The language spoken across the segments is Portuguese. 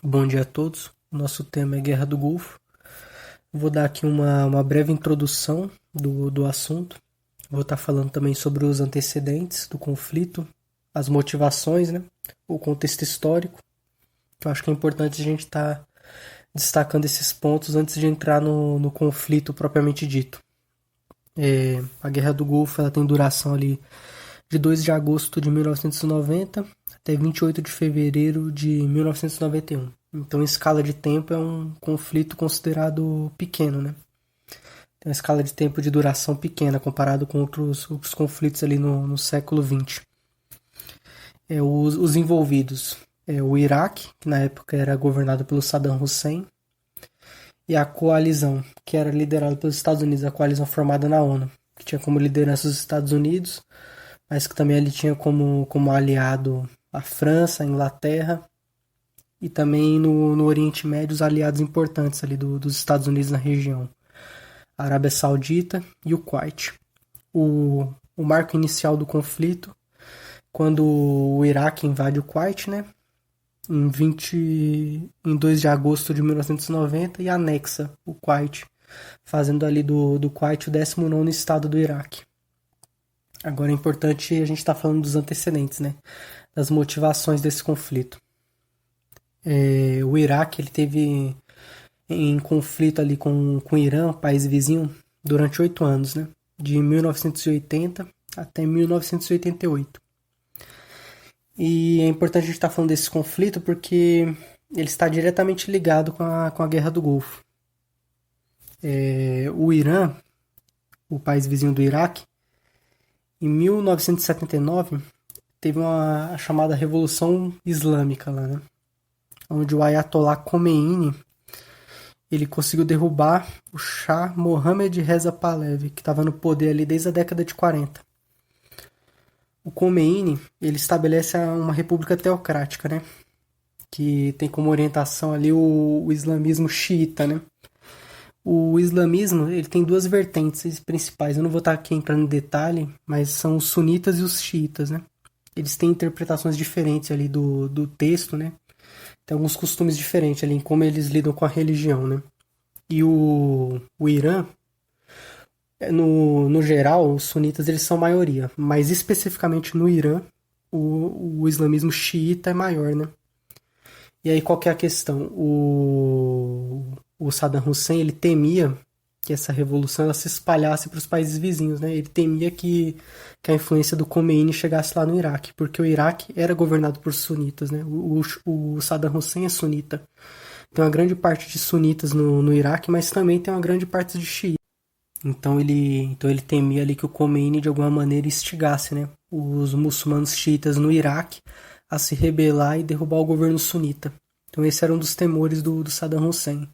Bom dia a todos. O nosso tema é Guerra do Golfo. Vou dar aqui uma breve introdução do assunto. Vou estar falando também sobre os antecedentes do conflito, as motivações, né? O contexto histórico. Eu acho que é importante a gente estar destacando esses pontos antes de entrar no conflito propriamente dito. A Guerra do Golfo ela tem duração ali de 2 de agosto de 1990 até 28 de fevereiro de 1991. Então, em escala de tempo, é um conflito considerado pequeno, né? Tem uma escala de tempo de duração pequena comparado com outros conflitos ali no século XX. Os envolvidos o Iraque, que na época era governado pelo Saddam Hussein, e a coalizão, que era liderada pelos Estados Unidos, a coalizão formada na ONU, que tinha como liderança os Estados Unidos, mas que também ele tinha como aliado a França, a Inglaterra e também no Oriente Médio os aliados importantes ali dos Estados Unidos na região, a Arábia Saudita e o Kuwait. O marco inicial do conflito, quando o Iraque invade o Kuwait, né, em 2 de agosto de 1990 e anexa o Kuwait, fazendo ali do Kuwait o 19º estado do Iraque. Agora é importante a gente estar falando dos antecedentes, né, das motivações desse conflito. O Iraque ele teve em conflito ali com o Irã, país vizinho, durante 8 anos, né? De 1980 até 1988. E é importante a gente estar falando desse conflito porque ele está diretamente ligado com a Guerra do Golfo. O Irã, o país vizinho do Iraque, em 1979 teve a chamada Revolução Islâmica lá, né? Onde o Ayatollah Khomeini ele conseguiu derrubar o Shah Mohammad Reza Pahlavi, que estava no poder ali desde a década de 40. O Khomeini ele estabelece uma república teocrática, né? Que tem como orientação ali o islamismo xiita, né? O islamismo ele tem duas vertentes principais. Eu não vou estar aqui entrando em detalhe, mas são os sunitas e os xiitas, né? Eles têm interpretações diferentes ali do texto, né? Tem alguns costumes diferentes ali em como eles lidam com a religião, né? E o Irã, no geral, os sunitas eles são maioria, mas especificamente no Irã, o islamismo xiita é maior, né? E aí qual que é a questão? O Saddam Hussein ele temia que essa revolução ela se espalhasse para os países vizinhos, né? Ele temia que a influência do Khomeini chegasse lá no Iraque, porque o Iraque era governado por sunitas, né? O Saddam Hussein é sunita. Tem uma grande parte de sunitas no Iraque, mas também tem uma grande parte de xiitas. Então ele temia ali que o Khomeini de alguma maneira instigasse, né, os muçulmanos xiitas no Iraque a se rebelar e derrubar o governo sunita. Então esse era um dos temores do Saddam Hussein.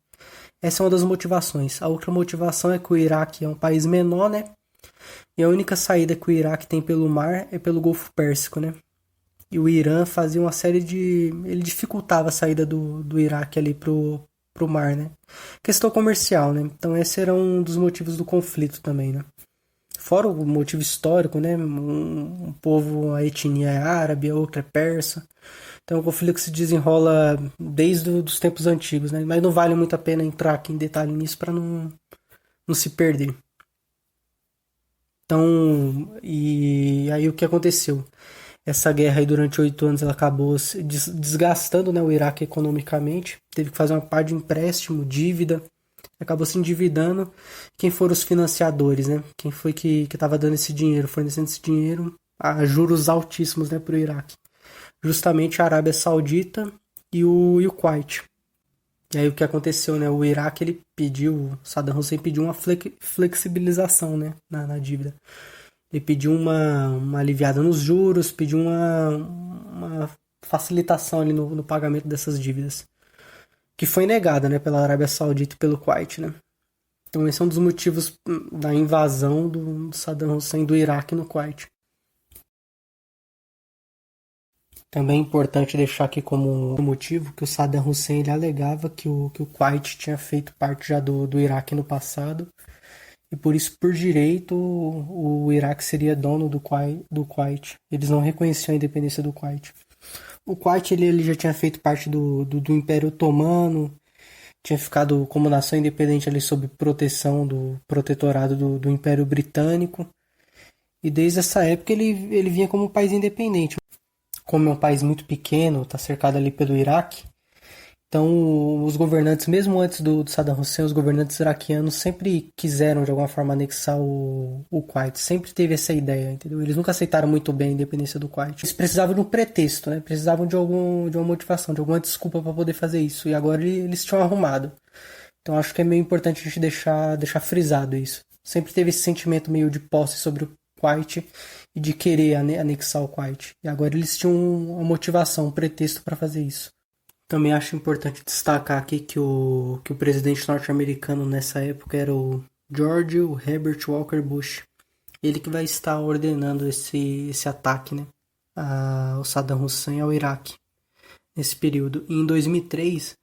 Essa é uma das motivações. A outra motivação é que o Iraque é um país menor, né? E a única saída que o Iraque tem pelo mar é pelo Golfo Pérsico, né? E o Irã fazia uma série de... Ele dificultava a saída do Iraque ali pro mar, né? Questão comercial, né? Então esse era um dos motivos do conflito também, né? Fora o motivo histórico, né? Um povo, a etnia é árabe, a outra é persa. Então é um conflito que se desenrola desde os tempos antigos, né? Mas não vale muito a pena entrar aqui em detalhe nisso para não se perder. Então, e aí o que aconteceu? Essa guerra aí durante 8 anos ela acabou se desgastando, né, o Iraque economicamente. Teve que fazer uma parte de empréstimo, dívida. Acabou se endividando. Quem foram os financiadores, né? Quem foi que estava dando esse dinheiro, fornecendo esse dinheiro a juros altíssimos, né, para o Iraque? Justamente a Arábia Saudita e o Kuwait. E aí o que aconteceu, né? O Iraque ele pediu, Saddam Hussein pediu uma flexibilização, né, na dívida. Ele pediu uma aliviada nos juros, pediu uma facilitação ali no pagamento dessas dívidas. Que foi negada, né, pela Arábia Saudita e pelo Kuwait, né? Então esse é um dos motivos da invasão do Saddam Hussein do Iraque no Kuwait. Também é importante deixar aqui como motivo que o Saddam Hussein ele alegava que o Kuwait tinha feito parte já do Iraque no passado e por isso, por direito, o Iraque seria dono do Kuwait. Eles não reconheciam a independência do Kuwait. O Kuwait ele já tinha feito parte do Império Otomano, tinha ficado como nação independente ali sob proteção do protetorado do Império Britânico. E desde essa época ele vinha como um país independente. Como é um país muito pequeno, está cercado ali pelo Iraque, então os governantes, mesmo antes do Saddam Hussein, os governantes iraquianos sempre quiseram de alguma forma anexar o Kuwait, sempre teve essa ideia, entendeu? Eles nunca aceitaram muito bem a independência do Kuwait. Eles precisavam de um pretexto, né? Precisavam de uma motivação, de alguma desculpa para poder fazer isso, e agora eles tinham arrumado. Então acho que é meio importante a gente deixar frisado isso. Sempre teve esse sentimento meio de posse sobre o Kuwait e de querer anexar o Kuwait. E agora eles tinham uma motivação, um pretexto para fazer isso. Também acho importante destacar aqui que o presidente norte-americano nessa época era o George Herbert Walker Bush. Ele que vai estar ordenando esse ataque, né, ao Saddam Hussein ao Iraque nesse período. E em 2003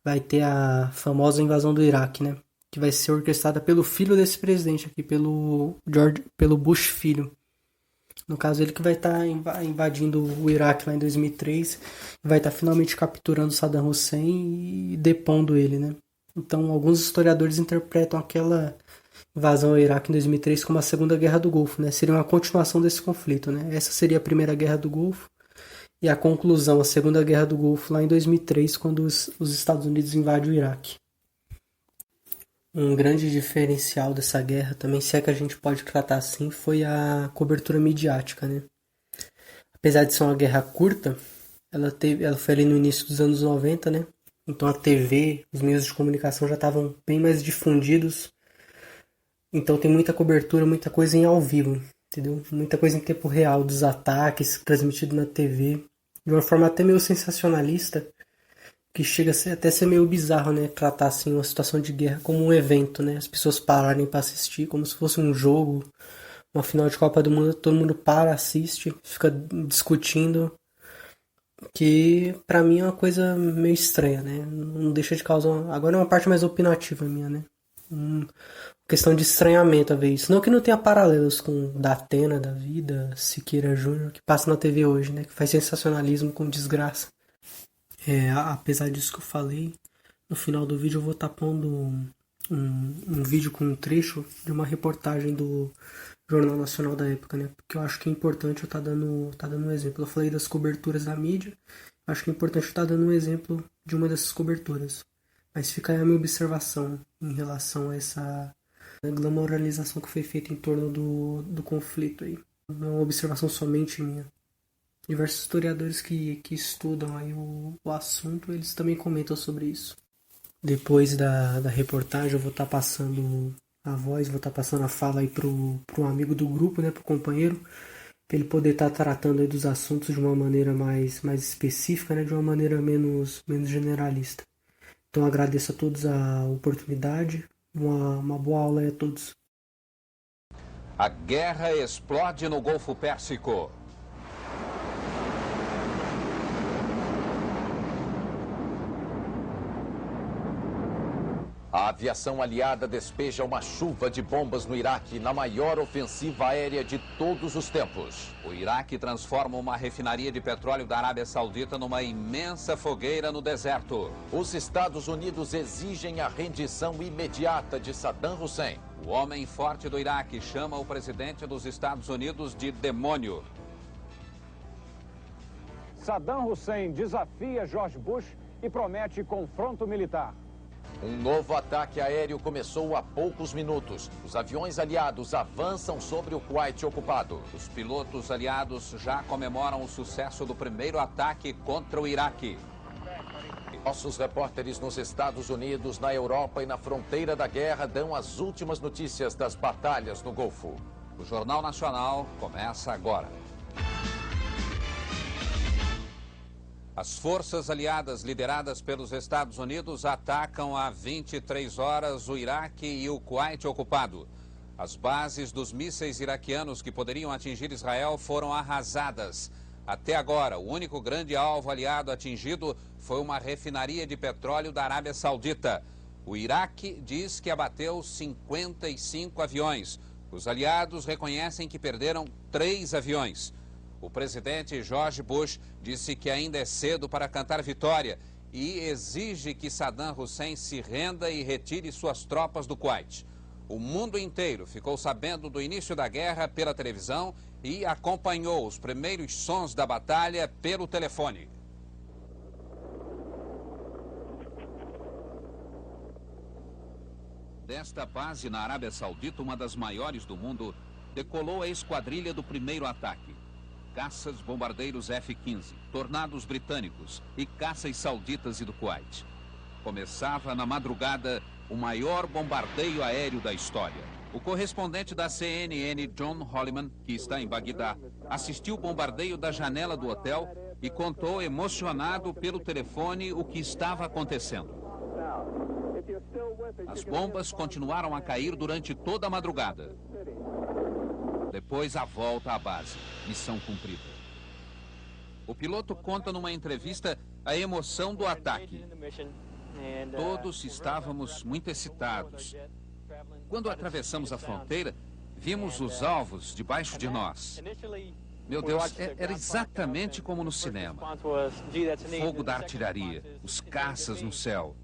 vai ter a famosa invasão do Iraque, né, que vai ser orquestrada pelo filho desse presidente aqui, pelo Bush filho. No caso, ele que vai estar invadindo o Iraque lá em 2003, vai estar finalmente capturando Saddam Hussein e depondo ele, né? Então, alguns historiadores interpretam aquela invasão ao Iraque em 2003 como a Segunda Guerra do Golfo, né? Seria uma continuação desse conflito, né? Essa seria a Primeira Guerra do Golfo e a conclusão, a Segunda Guerra do Golfo lá em 2003, quando os Estados Unidos invadem o Iraque. Um grande diferencial dessa guerra, também se é que a gente pode tratar assim, foi a cobertura midiática, né? Apesar de ser uma guerra curta, ela foi ali no início dos anos 90, né? Então a TV, os meios de comunicação já estavam bem mais difundidos. Então tem muita cobertura, muita coisa em ao vivo, entendeu? Muita coisa em tempo real dos ataques transmitido na TV, de uma forma até meio sensacionalista, que chega até ser meio bizarro, né? Tratar assim uma situação de guerra como um evento, né? As pessoas pararem para assistir como se fosse um jogo, uma final de Copa do Mundo, todo mundo para, assiste, fica discutindo, que pra mim é uma coisa meio estranha, né? Não deixa de causar. Agora é uma parte mais opinativa minha, né? Questão de estranhamento a ver isso. Não que não tenha paralelos com da Atena, da Vida, Siqueira Júnior, que passa na TV hoje, né? Que faz sensacionalismo com desgraça. Apesar disso que eu falei, no final do vídeo eu vou estar pondo um vídeo com um trecho de uma reportagem do Jornal Nacional da época, né? Porque eu acho que é importante eu estar dando um exemplo. Eu falei das coberturas da mídia, acho que é importante eu estar dando um exemplo de uma dessas coberturas. Mas fica aí a minha observação em relação a essa glamoralização que foi feita em torno do conflito aí. Não é uma observação somente minha. Diversos historiadores que estudam aí o assunto, eles também comentam sobre isso. Depois da reportagem eu vou estar passando a voz, vou estar passando a fala aí pro amigo do grupo, né, pro companheiro, para ele poder estar tratando aí dos assuntos de uma maneira mais específica, né, de uma maneira menos generalista. Então agradeço a todos a oportunidade, uma boa aula aí a todos. A guerra explode no Golfo Pérsico. A aviação aliada despeja uma chuva de bombas no Iraque na maior ofensiva aérea de todos os tempos. O Iraque transforma uma refinaria de petróleo da Arábia Saudita numa imensa fogueira no deserto. Os Estados Unidos exigem a rendição imediata de Saddam Hussein. O homem forte do Iraque chama o presidente dos Estados Unidos de demônio. Saddam Hussein desafia George Bush e promete confronto militar. Um novo ataque aéreo começou há poucos minutos. Os aviões aliados avançam sobre o Kuwait ocupado. Os pilotos aliados já comemoram o sucesso do primeiro ataque contra o Iraque. Nossos repórteres nos Estados Unidos, na Europa e na fronteira da guerra dão as últimas notícias das batalhas no Golfo. O Jornal Nacional começa agora. As forças aliadas lideradas pelos Estados Unidos atacam há 23 horas o Iraque e o Kuwait ocupado. As bases dos mísseis iraquianos que poderiam atingir Israel foram arrasadas. Até agora, o único grande alvo aliado atingido foi uma refinaria de petróleo da Arábia Saudita. O Iraque diz que abateu 55 aviões. Os aliados reconhecem que perderam 3 aviões. O presidente George Bush disse que ainda é cedo para cantar vitória e exige que Saddam Hussein se renda e retire suas tropas do Kuwait. O mundo inteiro ficou sabendo do início da guerra pela televisão e acompanhou os primeiros sons da batalha pelo telefone. Desta base na Arábia Saudita, uma das maiores do mundo, decolou a esquadrilha do primeiro ataque. Caças bombardeiros F-15, tornados britânicos e caças sauditas e do Kuwait. Começava na madrugada o maior bombardeio aéreo da história. O correspondente da CNN, John Holliman, que está em Bagdá, assistiu o bombardeio da janela do hotel e contou emocionado pelo telefone o que estava acontecendo. As bombas continuaram a cair durante toda a madrugada. Depois a volta à base. Missão cumprida. O piloto conta numa entrevista a emoção do ataque. Todos estávamos muito excitados. Quando atravessamos a fronteira, vimos os alvos debaixo de nós. Meu Deus, era exatamente como no cinema. Fogo da artilharia, os caças no céu.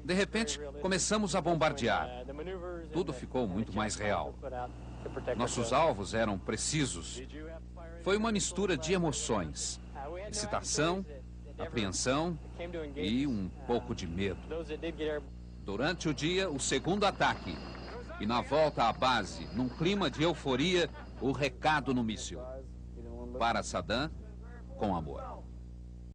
De repente, começamos a bombardear. Tudo ficou muito mais real. Nossos alvos eram precisos. Foi uma mistura de emoções, excitação, apreensão e um pouco de medo. Durante o dia, o segundo ataque. E na volta à base, num clima de euforia, o recado no míssil. Para Saddam, com amor.